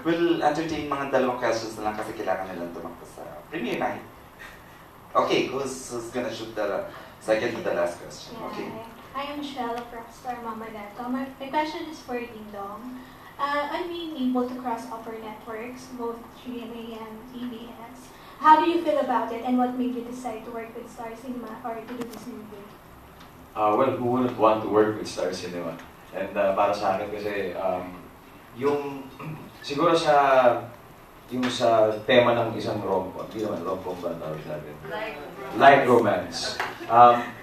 We'll entertain mga dalawang questions na lang kasi kailangan nilang tumakbo sa premiere night. Okay, who's gonna shoot the second to the last question? Okay. Hi, I'm Michelle of Rockstar Mama.com. My question is for Ding Dong. I'm being able to cross over networks, both GMA and EBS. How do you feel about it, and what made you decide to work with Star Cinema or to do this movie? Well, who wouldn't want to work with Star Cinema? And para sa akin kasi, yung siguro yung sa tema ng isang rom-com, hindi naman rom-com ba tawag natin? Light romance.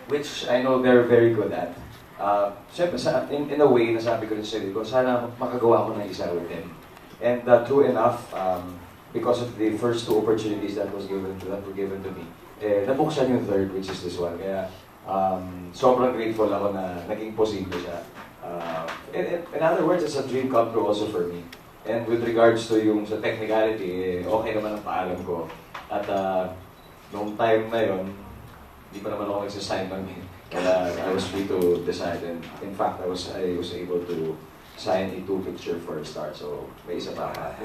Which I know they're very good at. Siyempre, in a way, nasabi ko rin sa sarili ko, sana makagawa ko ng isa with them. And true enough, because of the first two opportunities that were given to me, nabuksan yung third, which is this one. Kaya sobrang grateful ako na naging posible siya. In other words, it's a dream come true also for me. And with regards to yung sa technicality, okay naman ang paalam ko. At noong time na yun, hindi pa naman ako nagsasign nun. Kaya I was free to decide. And in fact, I was able to sign a 2-picture for a Star. So may isa pa ako.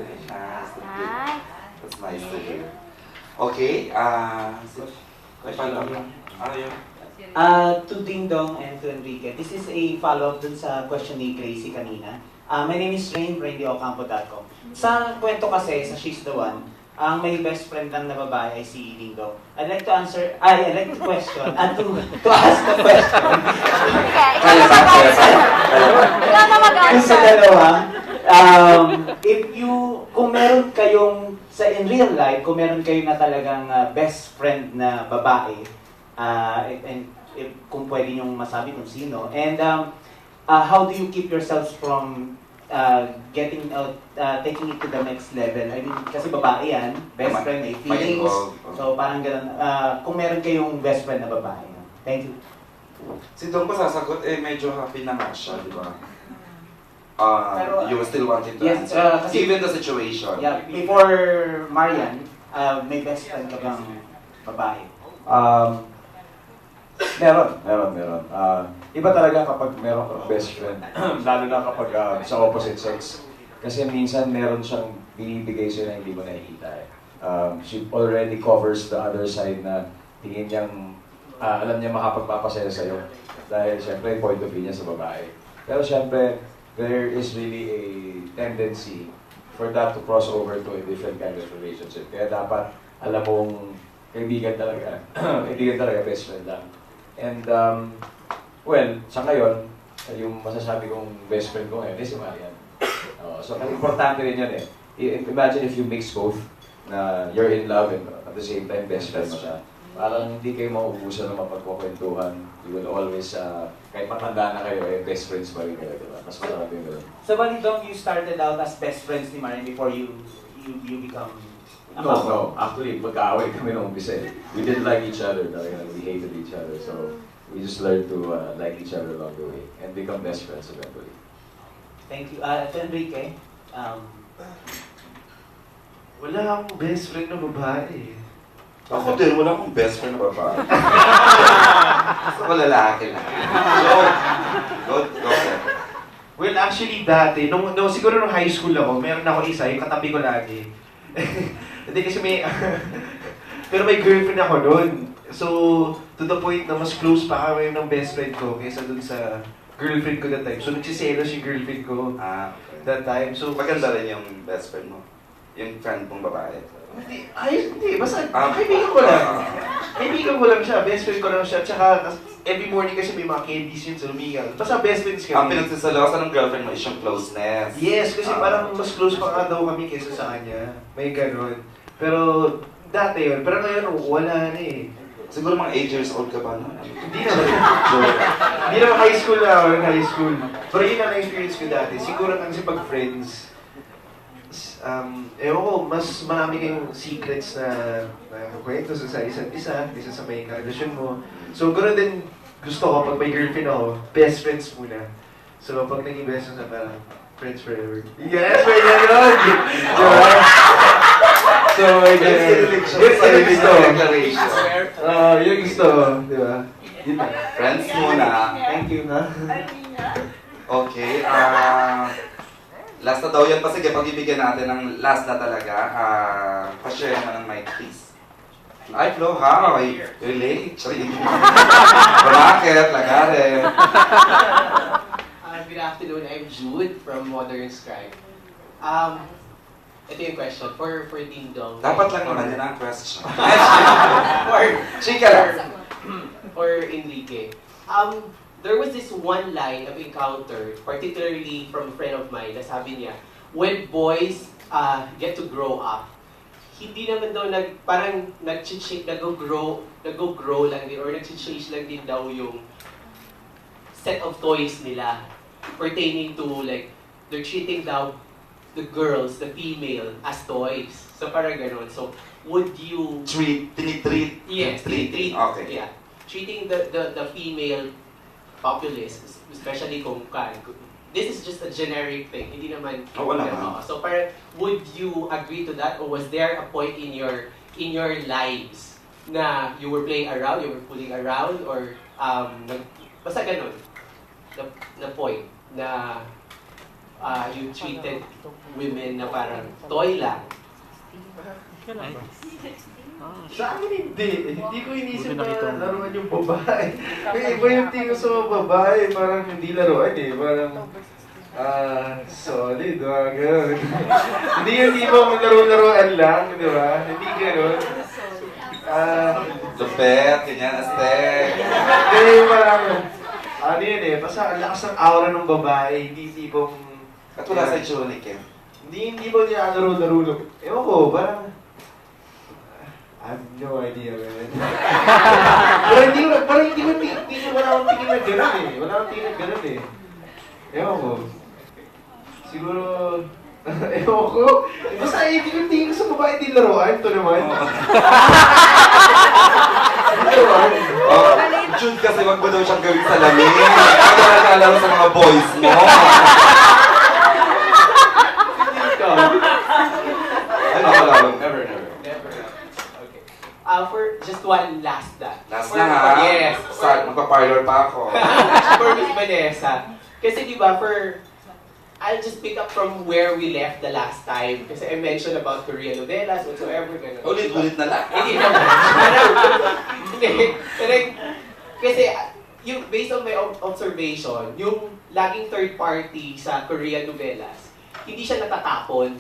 That's nice to hear. Okay, to Ding Dong and to Enrique, this is a follow-up dun sa question ni Gracie kanina. My name is Rain, RainDeOcampo.com. Sa kwento kasi, sa She's the One, ang may best friend lang na babae ay si Ding Dong. I'd like to question, and to ask the question. Kung sa dalawa, kung meron kayong, in real life, kung meron kayo na talagang best friend na babae, and kung pwede niyong masabi kung sino, and how do you keep yourselves from taking it to the next level? I mean, kasi babae yan, best friend, may feelings. So parang ganun, kung meron kayong best friend na babae. Thank you. Si Dong pa sasagot, medyo happy na nga siya, di ba? You still wanting to yes, answer? Given the situation. Yeah, before Marian, may best friend ka bang babae? Meron. Iba talaga kapag meron kang best friend, lalo na kapag sa opposite sex. Kasi minsan meron siyang binibigay sa'yo na hindi mo nakikita eh. She already covers the other side na tingin niyang, alam niya makapagpapasaya sa'yo. Dahil siyempre, point of view niya sa babae. Pero siyempre, there is really a tendency for that to cross over to a different kind of relationship. Kaya dapat, alam mong, kaibigan talaga, best friend lang. And, well, sa ngayon, yung masasabi kong best friend ko ngayon, si Marian. So, importante rin yun eh. Imagine if you mix both, na you're in love and at the same time, best friend mo siya. Parang hindi kayo mauubusan ng mapagkukwentuhan. You will always, kahit matanda na kayo, best friends pa rin kayo, diba? Mas masarap yung gano'n. So, Balidong, you started out as best friends ni Marian before you become... No. Actually, magkaaway kami nung umpisa eh. We didn't like each other. We hated each other. So, we just learned to like each other along the way and become best friends eventually. Thank you. To Enrique, wala akong best friend na babae. Ako din, wala akong best friend na babae. Gusto ko lalaki lang. Go ahead. Well, actually dati, siguro nung high school ako, meron ako isa, yung katabi ko lagi. Hindi kasi pero may girlfriend ako noon. So, to the point na mas close pa kami ng best friend ko kaysa dun sa girlfriend ko that time. So, nagsiselos yung girlfriend ko Okay. that time. So, Maganda rin yung best friend mo. Yung friend mong babae. Hindi, basta kaibigan ko lang. Kaibigan ko lang siya, best friend ko lang siya. Tsaka, every morning kasi may mga candies yun sa Lumigal. Basta best friends Ang kami. pinagsasalawasan ng girlfriend mo is yung closeness. Yes, kasi parang mas close pa nga daw kami kaysa sa kanya. May ganun. Pero, dati yun. Pero ngayon, wala na eh. Siguro mga 8 years old ka ba? No? Hindi naman. Hindi naman high school na ako, high school. Pero yun ang na-experience ko dati. Siguro kasi pag friends, ewan ko, mas marami kayong secrets na kwento sa isa't isa sa may karelasyon mo. So, ganoon din gusto ko pag may girlfriend ako, best friends muna. So, pag naging best friends na parang friends forever. Yes, may gano'n! Diba? So, may gano'n. Yung gusto. Yung gusto, di ba? Friends muna. thank you, ha? Okay, Last na daw yan pa. Sige, pag-ibigyan natin ng last na talaga. Pa-share naman ng mic, please. Ay, Flo, how? Relate? Bakit? Lagare. Good afternoon, I'm Jude from Modern Scribe. Ito yung question for Ding Dong. Dapat lang naman yan ang question. for, Chika lang. or Enrique. There was this one line I've encountered, particularly from a friend of mine, na sabi niya, when boys get to grow up, hindi naman daw parang nag-grow lang din, or nag-change lang din daw yung set of toys nila pertaining to, like, they're treating daw the girls, the female, as toys. So parang ganun. So, would you... Tinitreat. Yes, treat. Okay. Yeah. Treating the female populace, especially kung this is just a generic thing. Hindi naman. Wala naman. So parang, would you agree to that, or was there a point in your lives na you were playing around, you were fooling around, or basta ganun, na point na you treated women na parang toy lang? Sa akin hindi. Hindi ko inisip na laruan yung babae. May iba yung tingin sa mga babae. Parang hindi laruan eh. Parang, solid, gano'n. Hindi yung ibang laro-laruan lang, di ba? Hindi gano'n. Lupet, ganyan, astek. Hindi, parang, ano yun eh, basta ang lakas ng aura ng babae. Hindi tipong... At wala sa itsura ni Kim. Hindi ba niya laro-laro? Ewan ko, parang... I have no idea, man. Parang hindi ko wala akong tingin na gano'n eh. Wala akong tingin na gano'n eh. Ewan ko. Siguro... Ewan ko. Basta hindi ko tingin sa babae din laruan. Ito naman. Laruan. Jude kasi wag mo daw siyang gawin sa lamin. Ano na nalaro sa mga boys mo? Ano ka lalo? Never. Never. Okay. For just one last that. Last For- na ha? Yes. Magpa-parlor pa ako. For Miss Vanessa. Kasi di ba, I'll just pick up from where we left the last time. Kasi I mentioned about Korean novelas, whatsoever, ganun. Ulit-ulit na lang. Hindi naman. Parang, hindi. Kasi, based on my observation, yung laging third party sa Korean novelas, hindi siya natatapon.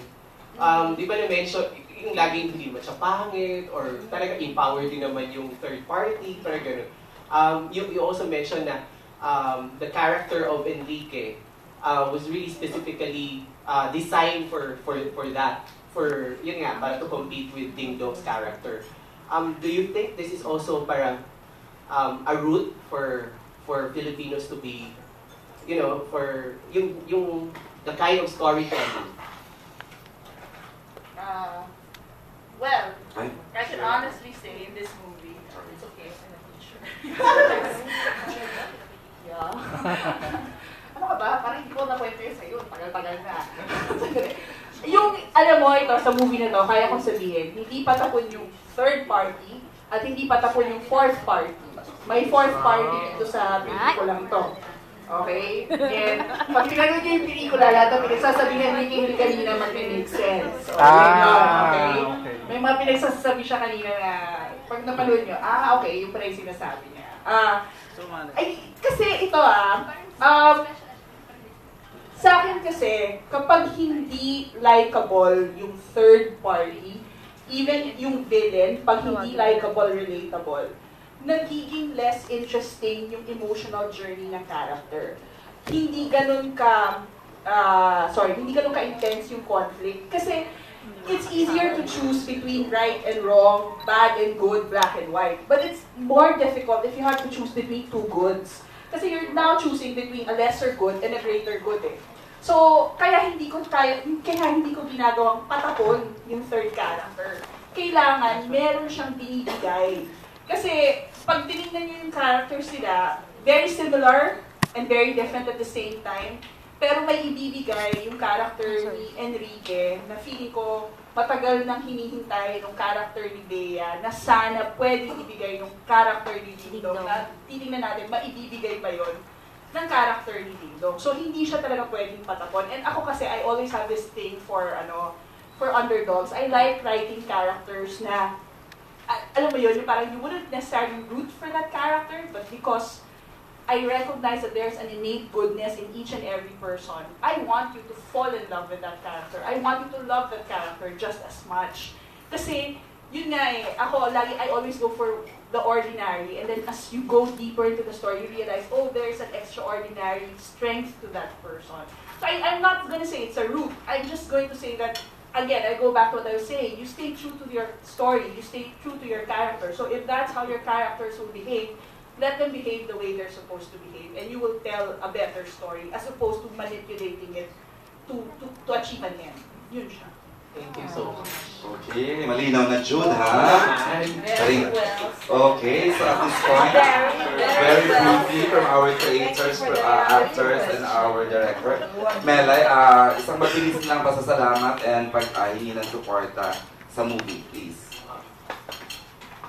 Di ba na-mention, yung laging hindi man siya pangit, or talaga empowered din naman yung third party, parang gano'n. You also mentioned na the character of Enrique was really specifically designed for that, yun nga, para to compete with Ding Dong's character. Do you think this is also parang a route for Filipinos to be, for yung the kind of storytelling? Well, Ay. I can honestly say in this movie, it's okay, I'm not sure. Yeah. Ano ka ba? Parang hindi ko na-kwento yun sa'yo. Tagal-tagal na. Yung, alam mo, ito, sa movie na to, kaya kong sabihin, hindi patapon yung third party at hindi patapon yung fourth party. May fourth party dito sa pelikulang to. Okay? And pag tinanong niyo yung pelikula, lahat ng pinagsasabihan ni Kim kanina mag-make sense. Okay? May mga pinagsasabi siya kanina na pag napanood niyo, okay, yung pala yung sinasabi niya. Kasi ito sa akin kasi, kapag hindi likable yung third party, even yung villain, pag hindi likable, relatable, nagiging less interesting yung emotional journey ng character. Hindi ganun ka-intense yung conflict. Kasi, it's easier to choose between right and wrong, bad and good, black and white. But it's more difficult if you have to choose between two goods. Kasi you're now choosing between a lesser good and a greater good eh. So, kaya hindi ko ginagawang patapon yung third character. Kailangan, meron siyang binibigay. Kasi, pag tinignan niyo yung characters nila, very similar and very different at the same time. Pero may ibibigay yung character ni Enrique na feeling ko matagal nang hinihintay ng character ni Bea na sana pwedeng ibigay yung character ni Ding Dong na titingnan natin, maibibigay ba yun ng character ni Ding Dong. So, hindi siya talaga pwedeng patapon. And ako kasi, I always have this thing for underdogs. I like writing characters na, alam mo yun, yung parang you wouldn't necessarily root for that character, but because I recognize that there's an innate goodness in each and every person, I want you to fall in love with that character. I want you to love that character just as much. Kasi, yun nga eh, I always go for the ordinary, and then as you go deeper into the story, you realize, oh, there's an extraordinary strength to that person. So I'm not gonna say it's a root. I'm just going to say that, again, I go back to what I was saying, you stay true to your story, you stay true to your character. So if that's how your characters will behave, let them behave the way they're supposed to behave, and you will tell a better story as opposed to manipulating it to achieve an end. Yun siya. Thank you so much. Okay, malinaw na Jude, ha? Very well. Okay, so at this point, very briefly from our creators, actors, and our director. Melay, isang mabilis lang pasasalamat and pag-ahingi ng suporta sa movie, please.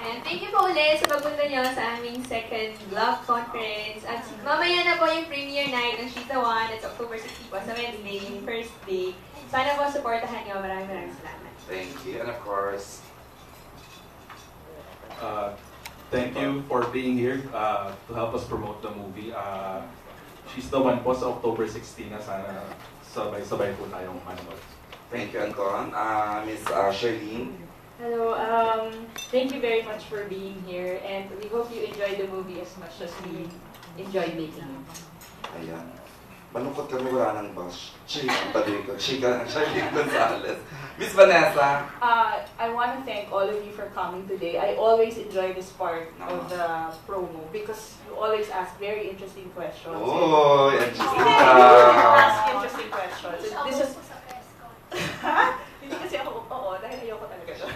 And thank you po ulit sa pagpunta nyo sa aming second vlog conference. At mamaya na po yung premiere night ng She's the One. It's October 16 po sa Wednesday, yung first day. Sana po supportahan nyo. Maraming salamat. Thank you, and of course, Thank you for being here to help us promote the movie. She's the One po sa October 16 na sana sabay-sabay po tayong manood. thank you, Anton. Miss Charlene. Hello, thank you very much for being here, and we hope you enjoy the movie as much as we enjoyed making it. Ayan. Malungkot kami, wala nang bash. Chika, tabi ko. Chika, Charlene Gonzalez. Miss Vanessa. I want to thank all of you for coming today. I always enjoy this part of the promo because you always ask very interesting questions. Oh, interesting. You ask interesting questions. And this is... Ha? Hindi kasi ako, dahil ayoko talaga siya.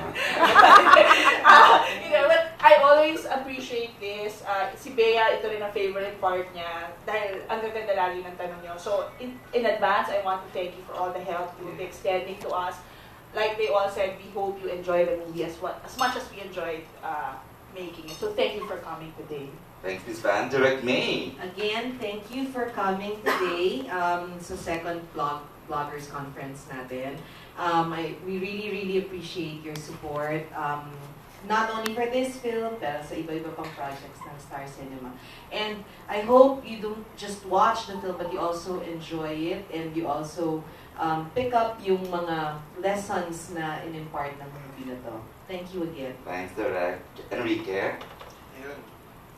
But I always appreciate this. Si Bea, ito rin ang favorite part niya dahil ang gaganda lagi ng tanong niyo. So, in advance, I want to thank you for all the help you will be extending to us. Like they all said, we hope you enjoy the movie as much as we enjoyed making it. So, thank you for coming today. Thanks, Miss Van. Direct May. Again, thank you for coming today sa second Vloggers Conference natin. We really appreciate your support. Not only for this film, pero sa iba-iba pang projects ng Star Cinema. And I hope you don't just watch the film, but you also enjoy it and you also pick up yung mga lessons na in-impart ng movie na to. Thank you again. Thanks, Direct. Enrique.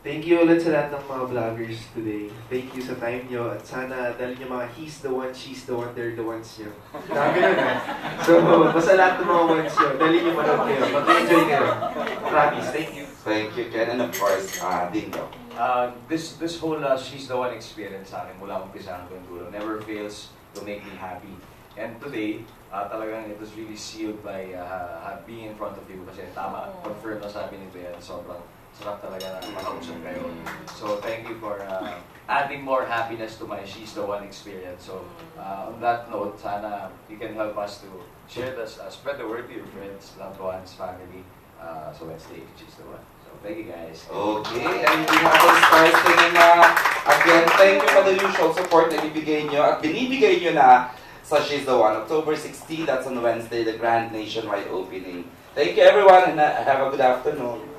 Thank you ulit sa lahat ng mga vloggers today. Thank you sa time nyo at sana dahil nyo mga he's the one, she's the one, they're the ones nyo. Grabe nun eh. So, basta lahat ng mga ones nyo, dali nyo manood kayo. Mag-enjoy kayo. Promise. Thank you. Thank you, Ken. And of course, Dingo. This whole She's the One experience sa akin mula umpisa hanggang dulo never fails to make me happy. And today, talagang it was really sealed by being in front of you kasi tama, confirm na sabi ni Bea, sobrang sarap talaga na makausap kayo. So thank you for adding more happiness to my She's the One experience. So on that note, sana you can help us to share this, spread the word to your friends, loved ones, family. So Wednesday, She's the One. So thank you guys. Okay, and we have the Stars Cinema. Again, thank you for the usual support na ibibigay nyo at binibigay nyo na sa She's the One. October 16, that's on Wednesday, the grand nationwide opening. Thank you everyone and have a good afternoon.